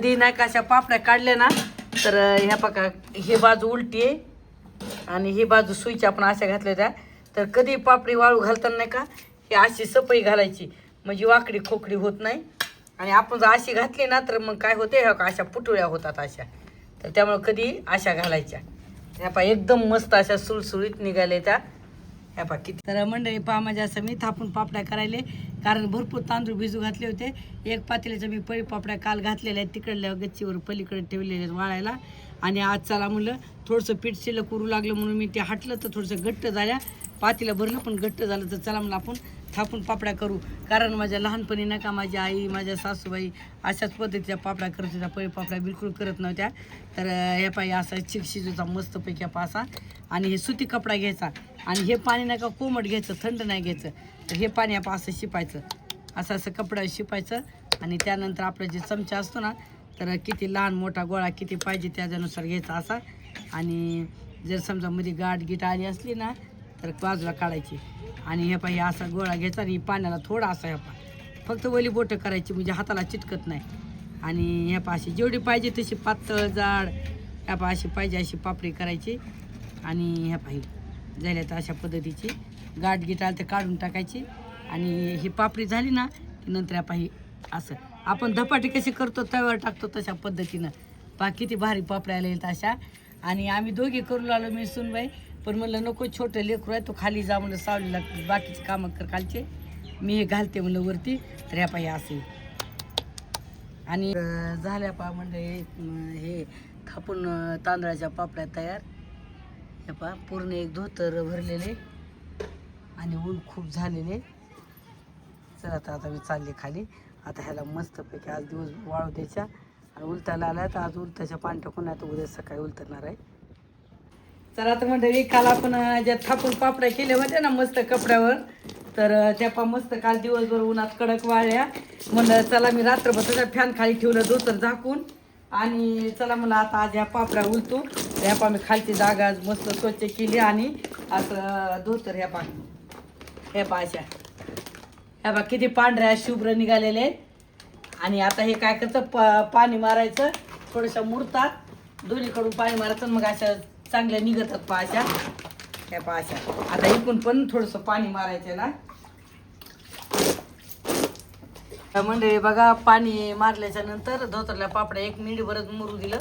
कधी नाही का अशा पापड्या काढल्या ना तर ह्या बघा ही बाजू उलटी आहे आणि ही बाजू सुईची आपण अशा घातल्या त्या. तर कधी पापडी वाळू घालताना नाही का ही अशी सपई घालायची म्हणजे वाकडी खोकडी होत नाही. आणि आपण जर अशी घातली ना तर मग काय होते ह्या अशा पुटुळ्या होतात अशा. तर त्यामुळे कधी अशा घालायच्या. ह्या पा एकदम मस्त अशा सुळसुळीत निघाले त्या. ह्या पा किती तर मंडळी पहा म्हणजे असं मी थापून पापड्या करायले कारण भरपूर तांदूळ भिजू घातले होते. एक पातेल्याचं मी पळी पापड्या काल घातलेल्या आहेत तिकडल्या गच्चीवर पलीकडे ठेवलेले आहेत वाळायला. आणि आज चला म्हणलं थोडंसं पीठ शिल्लक करू लागलं म्हणून मी ते हटलं तर थोडंसं घट्ट झाल्या. पातेलं भरलं पण घट्ट झालं तर चला म्हणलं आपण थापून पापड्या करू. कारण माझ्या लहानपणी नाही का माझी आई माझ्या सासूबाई अशाच पद्धतीच्या पापड्या करत होत्या. पळी पापड्या बिलकुल करत नव्हत्या. तर हे पाहिजे असा चिक शिजूचा मस्तपैकी पासा. आणि हे सुती कपडा घ्यायचा आणि हे पाणी नाही का कोमट घ्यायचं थंड नाही घ्यायचं. तर हे पाणी आपण असं शिपायचं असं असं कपडा शिपायचं. आणि त्यानंतर आपला जे चमचा असतो ना तर किती लहान मोठा गोळा किती पाहिजे त्याच्यानुसार घ्यायचा असा. आणि जर समजा मध्ये गाठ गीट आली असली ना तर बाजूला काढायची. आणि हे पाहिजे असा गोळा घ्यायचा आणि पाण्याला थोडा असा ह्या फक्त वली बोटं करायची म्हणजे हाताला चिटकत नाही. आणि ह्या अशी जेवढी पाहिजे तशी पातळ जाड ह्या अशी पाहिजे अशी पापडी करायची. आणि ह्या पाहिजे झाल्या तर अशा पद्धतीची गाठ गीट आली तर काढून टाकायची. आणि ही पापडी झाली ना की नंतर ह्या पाहिजे असं आपण धपाटे कशी करतो तव्यावर टाकतो तशा पद्धतीनं किती भारी पापड्या आल्या अशा. आणि आम्ही दोघी करू लागलो मी सुनबाई. पण म्हणलं नको छोटं लेकरू आहे तो खाली जा म्हणलं सावलीला बाकीचे कामं कर खालचे मी हे घालते म्हणलं वरती. तर ह्या पाहिजे असे आणि झाल्या पा म्हणजे हे थापून तांदळाच्या पापड्या तयार. हे पा पूर्ण एक धोतर भरलेले आणि ऊन खूप झालेले. चला आता मी चालले खाली. आता ह्याला मस्तपैकी आज दिवस वाळू द्यायच्या आणि उलटायला आल्या तर आज उलटाच्या पाणी टाकून आता उद्या सकाळी उलटणार आहे. चला आता मंडळी काल आपण ज्या थापून पापड्या केल्या होत्या ना मस्त कपड्यावर तर त्या पा मस्त काल दिवसभर उन्हात कडक वाळल्या. म्हणलं चला मी रात्रभर त्याच्या फॅन खाली ठेवलं धोतर झाकून. आणि चला मला आता आज ह्या पापड्या उलटू. ह्या पा मी खालची जागा मस्त स्वच्छ केली आणि असं धोतर ह्या पा अशा ह्या बा किती पांढऱ्या शुभ्र निघालेले आहेत. आणि आता हे काय करतं पाणी मारायचं थोडंसं मुरतात दोन्हीकडून पाणी मारायचं मग अशा चांगल्या निघतात पाशा ह्या पाशा. आता इकून पण थोडंसं पाणी मारायचं ना म्हणजे बघा. पाणी मारल्याच्या नंतर धोतरल्या पापड्या 1 मिनिट बरंच मुरू दिलं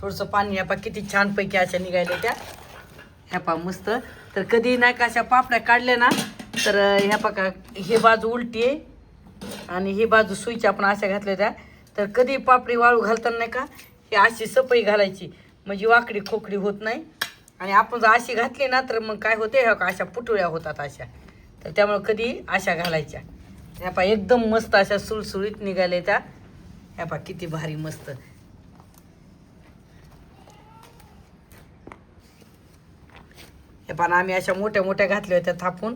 थोडंसं पाणी. ह्या पा किती छानपैकी अशा निघायल्या त्या ह्या पा मस्त. तर कधी नाही का अशा पापड्या काढल्या ना तर ह्या बघा ही बाजू उलटी आहे आणि ही बाजू सुईची आपण अशा घातल्या त्या. तर कधी पापडी वाळू घालताना नाही का ही अशी सपई घालायची म्हणजे वाकडी खोकडी होत नाही. आणि आपण जर अशी घातली ना तर मग काय होते ह्या अशा पुटुळ्या होतात अशा. तर त्यामुळे कधी अशा घालायच्या. ह्या पा एकदम मस्त अशा सुळसुळीत निघाल्या त्या. ह्या पा किती भारी मस्त. हे पण आम्ही अशा मोठ्या मोठ्या घातल्या होत्या थापून.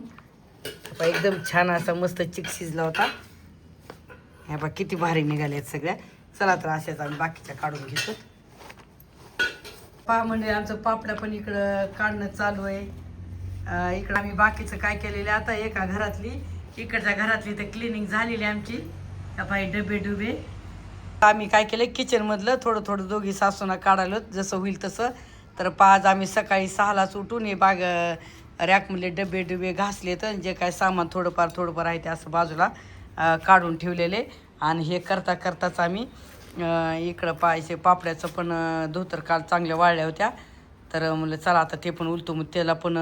एकदम छान असा मस्त चिक शिजला होता. ह्या पा किती भारी निघाल्या आहेत सगळ्या. चला तर अशाच आम्ही बाकीच्या काढून घेतो. पहा म्हणजे आमचं पापड्या पण इकडं काढणं चालू आहे. इकडं आम्ही बाकीचं काय केलेलं आता एका घरातली इकडच्या घरातली तर क्लिनिंग झालेली आमची. पाहिजे डबे डुबे आम्ही काय केलं किचनमधलं थोडं थोडं दोघी सासूना काढालो जसं होईल तसं. तर आज आम्ही सकाळी 6लाच उठून हे रॅकमधले डबे डुबे घासले तर जे काय सामान थोडंफार आहे ते असं बाजूला काढून ठेवलेले. आणि हे करता करताच आम्ही इकडं पाहायचे पापड्याचं पण धोतर काल चांगल्या वाळल्या होत्या. तर म्हणलं चला आता ते पण उलतो मग त्याला पण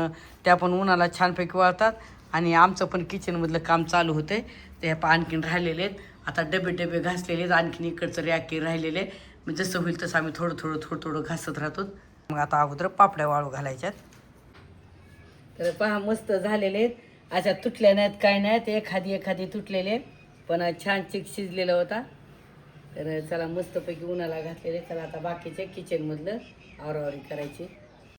त्या पण उन्हाला छानपैकी वाळतात. आणि आमचं पण किचनमधलं काम चालू होतं ते आणखीन राहिलेले आहेत. आता डबे घासलेले आहेत आणखीन इकडचं रॅक राहिलेले. मग जसं होईल तसं आम्ही थोडं घासत राहतो. मग आता अगोदर पापड्या वाळू घालायच्यात. तर पहा मस्त झालेले आहेत. अशा तुटल्या नाहीत काय नाहीत एखादी तुटलेले पण छान चिक शिजलेला होता. तर चला मस्तपैकी उन्हाला घातलेले. चला आता बाकीचे किचनमधलं आवरावरी करायची.